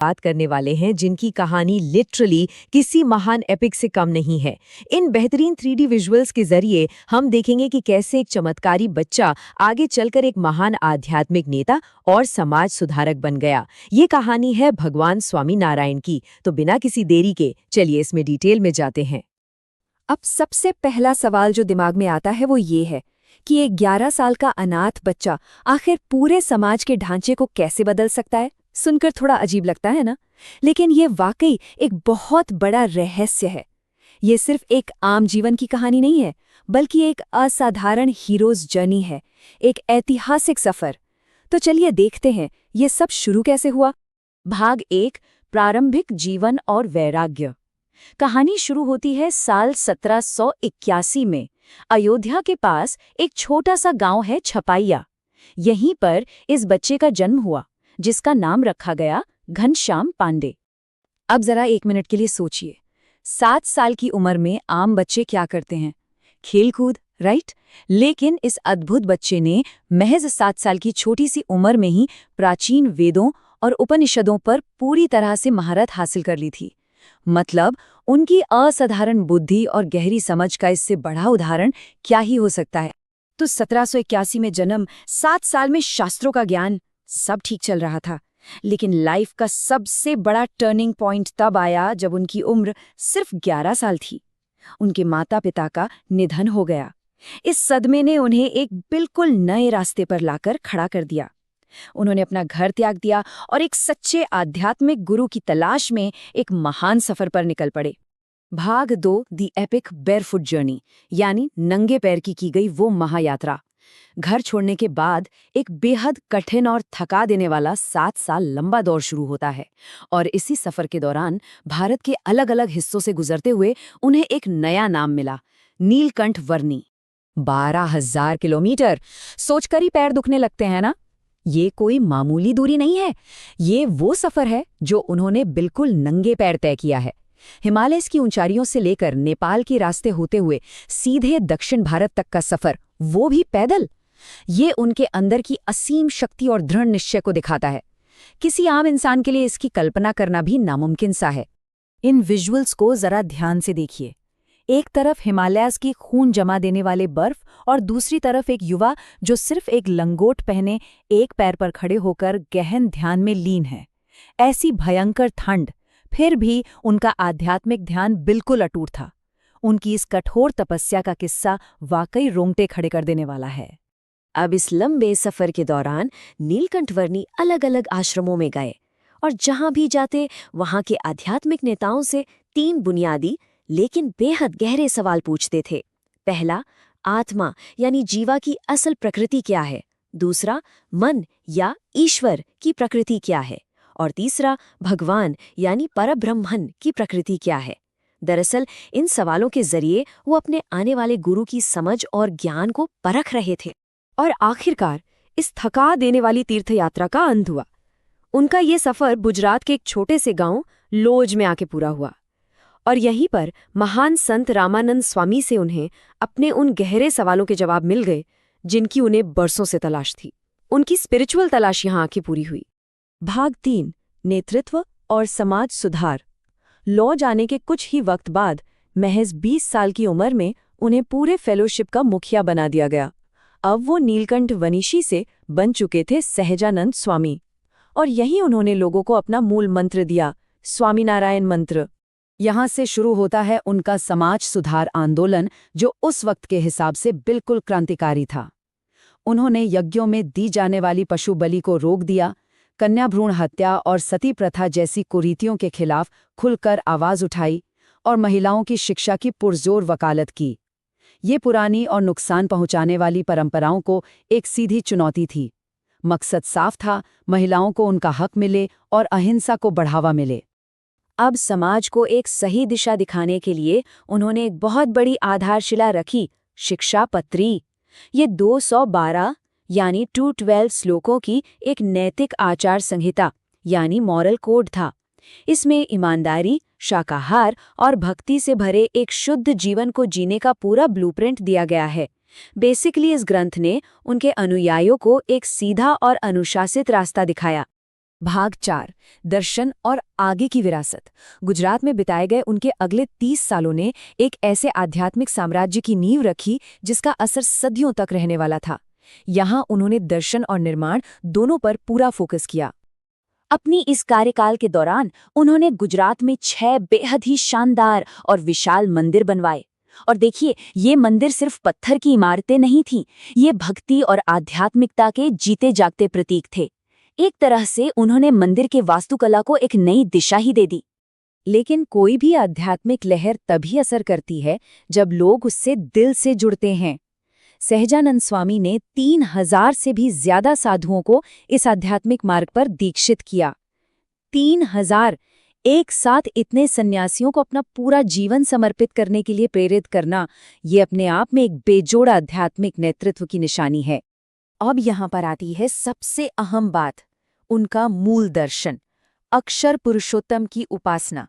बात करने वाले हैं जिनकी कहानी लिटरली किसी महान एपिक से कम नहीं है। इन बेहतरीन 3D विजुअल्स के जरिए हम देखेंगे कि कैसे एक चमत्कारी बच्चा आगे चलकर एक महान आध्यात्मिक नेता और समाज सुधारक बन गया। ये कहानी है भगवान स्वामी नारायण की। तो बिना किसी देरी के चलिए इसमें डिटेल में जाते हैं। अब सबसे पहला सवाल जो दिमाग में आता है वो ये है कि एक 11 साल का अनाथ बच्चा आखिर पूरे समाज के ढांचे को कैसे बदल सकता है। सुनकर थोड़ा अजीब लगता है ना, लेकिन ये वाकई एक बहुत बड़ा रहस्य है। ये सिर्फ एक आम जीवन की कहानी नहीं है, बल्कि एक असाधारण हीरोज जर्नी है, एक ऐतिहासिक सफर। तो चलिए देखते हैं ये सब शुरू कैसे हुआ। भाग 1, प्रारंभिक जीवन और वैराग्य। कहानी शुरू होती है साल 1781 में। अयोध्या के पास एक छोटा सा गांव है छपाइया। यहीं पर इस बच्चे का जन्म हुआ, जिसका नाम रखा गया घनश्याम पांडे। अब जरा 1 मिनट के लिए सोचिए, 7 साल की उम्र में आम बच्चे क्या करते हैं? खेलकूद, राइट? लेकिन इस अद्भुत बच्चे ने महज 7 साल की छोटी सी उम्र में ही प्राचीन वेदों और उपनिषदों पर पूरी तरह से महारत हासिल कर ली थी। मतलब उनकी असाधारण बुद्धि और गहरी समझ का इससे बड़ा उदाहरण क्या ही हो सकता है। तो 1781 में जन्म, 7 साल में शास्त्रों का ज्ञान, सब ठीक चल रहा था। लेकिन लाइफ का सबसे बड़ा टर्निंग पॉइंट तब आया जब उनकी उम्र सिर्फ 11 साल थी। उनके माता पिता का निधन हो गया। इस सदमे ने उन्हें एक बिल्कुल नए रास्ते पर लाकर खड़ा कर दिया। उन्होंने अपना घर त्याग दिया और एक सच्चे आध्यात्मिक गुरु की तलाश में एक महान सफर पर निकल पड़े। भाग 2, दी एपिक बेयरफुट जर्नी, यानी नंगे पैर की गई वो महायात्रा। घर छोड़ने के बाद एक बेहद कठिन और थका देने वाला 7 साल लंबा दौर शुरू होता है। और इसी सफर के दौरान भारत के अलग अलग हिस्सों से गुजरते हुए उन्हें एक नया नाम मिला, नीलकंठ वर्णी। 12,000 किलोमीटर, सोचकर ही पैर दुखने लगते हैं ना। ये कोई मामूली दूरी नहीं है। ये वो सफर है जो उन्होंने बिल्कुल नंगे पैर तय किया है। हिमालय की ऊंचाइयों से लेकर नेपाल के रास्ते होते हुए सीधे दक्षिण भारत तक का सफर, वो भी पैदल। ये उनके अंदर की असीम शक्ति और दृढ़ निश्चय को दिखाता है। किसी आम इंसान के लिए इसकी कल्पना करना भी नामुमकिन सा है। इन विजुअल्स को जरा ध्यान से देखिए। एक तरफ हिमालयाज़ की खून जमा देने वाले बर्फ और दूसरी तरफ एक युवा जो सिर्फ एक लंगोट पहने एक पैर पर खड़े होकर गहन ध्यान में लीन है। ऐसी भयंकर ठंड, फिर भी उनका आध्यात्मिक ध्यान बिल्कुल अटूट था। उनकी इस कठोर तपस्या का किस्सा वाकई रोंगटे खड़े कर देने वाला है। अब इस लंबे सफर के दौरान नीलकंठ वर्णी अलग अलग आश्रमों में गए और जहां भी जाते वहां के आध्यात्मिक नेताओं से 3 बुनियादी लेकिन बेहद गहरे सवाल पूछते थे। पहला, आत्मा यानी जीवा की असल प्रकृति क्या है? दूसरा, मन या ईश्वर की प्रकृति क्या है? और तीसरा, भगवान यानी परब्रह्मन की प्रकृति क्या है? दरअसल इन सवालों के जरिए वो अपने आने वाले गुरु की समझ और ज्ञान को परख रहे थे। और आखिरकार इस थका देने वाली तीर्थयात्रा का अंत हुआ। उनका ये सफर गुजरात के एक छोटे से गांव लोज में आके पूरा हुआ। और यहीं पर महान संत रामानंद स्वामी से उन्हें अपने उन गहरे सवालों के जवाब मिल गए जिनकी उन्हें बरसों से तलाश थी। उनकी स्पिरिचुअल तलाश यहाँ आके पूरी हुई। भाग 3, नेतृत्व और समाज सुधार। लौ जाने के कुछ ही वक्त बाद महज 20 साल की उम्र में उन्हें पूरे फेलोशिप का मुखिया बना दिया गया। अब वो नीलकंठ वनीशी से बन चुके थे सहजानंद स्वामी। और यहीं उन्होंने लोगों को अपना मूल मंत्र दिया, स्वामीनारायण मंत्र। यहाँ से शुरू होता है उनका समाज सुधार आंदोलन, जो उस वक्त के हिसाब से बिल्कुल क्रांतिकारी था। उन्होंने यज्ञों में दी जाने वाली पशु बलि को रोक दिया, कन्या भ्रूण हत्या और सती प्रथा जैसी कुरीतियों के खिलाफ खुलकर आवाज उठाई और महिलाओं की शिक्षा की पुरजोर वकालत की। ये पुरानी और नुकसान पहुंचाने वाली परंपराओं को एक सीधी चुनौती थी। मकसद साफ था, महिलाओं को उनका हक मिले और अहिंसा को बढ़ावा मिले। अब समाज को एक सही दिशा दिखाने के लिए उन्होंने एक बहुत बड़ी आधारशिला रखी, शिक्षा पत्री। ये 212 यानी 212 श्लोकों की एक नैतिक आचार संहिता यानी मॉरल कोड था। इसमें ईमानदारी, शाकाहार और भक्ति से भरे एक शुद्ध जीवन को जीने का पूरा ब्लूप्रिंट दिया गया है। बेसिकली इस ग्रंथ ने उनके अनुयायियों को एक सीधा और अनुशासित रास्ता दिखाया। भाग 4 दर्शन और आगे की विरासत। गुजरात में बिताए गए उनके अगले 30 सालों ने एक ऐसे आध्यात्मिक साम्राज्य की नींव रखी जिसका असर सदियों तक रहने वाला था। यहाँ उन्होंने दर्शन और निर्माण दोनों पर पूरा फोकस किया। अपनी इस कार्यकाल के दौरान उन्होंने गुजरात में 6 बेहद ही शानदार और विशाल मंदिर बनवाए। और देखिए, ये मंदिर सिर्फ पत्थर की इमारतें नहीं थीं, ये भक्ति और आध्यात्मिकता के जीते जागते प्रतीक थे। एक तरह से उन्होंने मंदिर के वास्तुकला को एक नई दिशा ही दे दी। लेकिन कोई भी आध्यात्मिक लहर तभी असर करती है जब लोग उससे दिल से जुड़ते हैं। सहजानंद स्वामी ने 3000 से भी ज्यादा साधुओं को इस आध्यात्मिक मार्ग पर दीक्षित किया। 3000 एक साथ इतने सन्यासियों को अपना पूरा जीवन समर्पित करने के लिए प्रेरित करना, ये अपने आप में एक बेजोड़ आध्यात्मिक नेतृत्व की निशानी है। अब यहाँ पर आती है सबसे अहम बात, उनका मूल दर्शन, अक्षर पुरुषोत्तम की उपासना।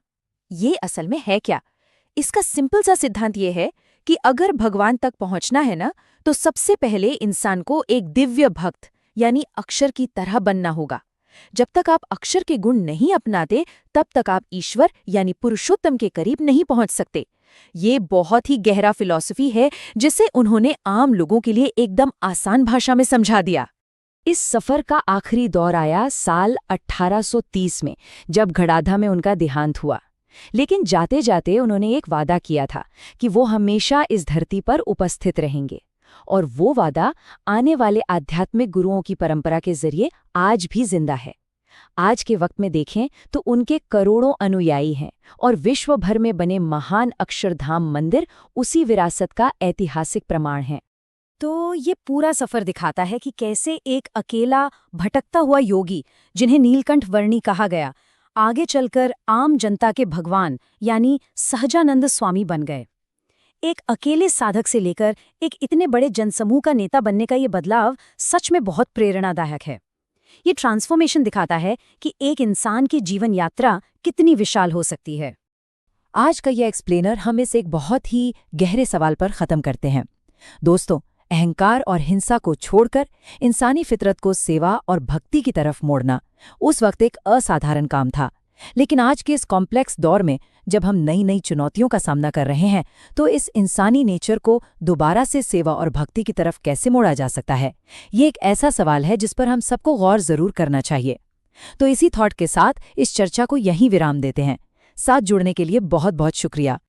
ये असल में है क्या? इसका सिंपल सा सिद्धांत ये है कि अगर भगवान तक पहुंचना है ना, तो सबसे पहले इंसान को एक दिव्य भक्त यानी अक्षर की तरह बनना होगा। जब तक आप अक्षर के गुण नहीं अपनाते, तब तक आप ईश्वर यानी पुरुषोत्तम के करीब नहीं पहुंच सकते। ये बहुत ही गहरा फिलॉसफी है जिसे उन्होंने आम लोगों के लिए एकदम आसान भाषा में समझा दिया। इस सफर का आखिरी दौर आया साल 1830 में, जब घड़ाधा में उनका देहांत हुआ। लेकिन जाते जाते उन्होंने एक वादा किया था कि वो हमेशा इस धरती पर उपस्थित रहेंगे। और वो वादा आने वाले आध्यात्मिक गुरुओं की परंपरा के जरिए आज भी जिंदा है। आज के वक्त में देखें तो उनके करोड़ों अनुयायी हैं और विश्व भर में बने महान अक्षरधाम मंदिर उसी विरासत का ऐतिहासिक प्रमाण है। तो ये पूरा सफर दिखाता है कि कैसे एक अकेला भटकता हुआ योगी, जिन्हें नीलकंठ वर्णी कहा गया, आगे चलकर आम जनता के भगवान यानी सहजानंद स्वामी बन गए। एक अकेले साधक से लेकर एक इतने बड़े जनसमूह का नेता बनने का ये बदलाव सच में बहुत प्रेरणादायक है। ये ट्रांसफॉर्मेशन दिखाता है कि एक इंसान की जीवन यात्रा कितनी विशाल हो सकती है। आज का यह एक्सप्लेनर हम इस एक बहुत ही गहरे सवाल पर ख़त्म करते हैं। दोस्तों, अहंकार और हिंसा को छोड़कर इंसानी फितरत को सेवा और भक्ति की तरफ मोड़ना उस वक्त एक असाधारण काम था। लेकिन आज के इस कॉम्प्लेक्स दौर में, जब हम नई नई चुनौतियों का सामना कर रहे हैं, तो इस इंसानी नेचर को दोबारा से सेवा और भक्ति की तरफ कैसे मोड़ा जा सकता है? ये एक ऐसा सवाल है जिस पर हम सबको गौर जरूर करना चाहिए। तो इसी थॉट के साथ इस चर्चा को यहीं विराम देते हैं। साथ जुड़ने के लिए बहुत बहुत शुक्रिया।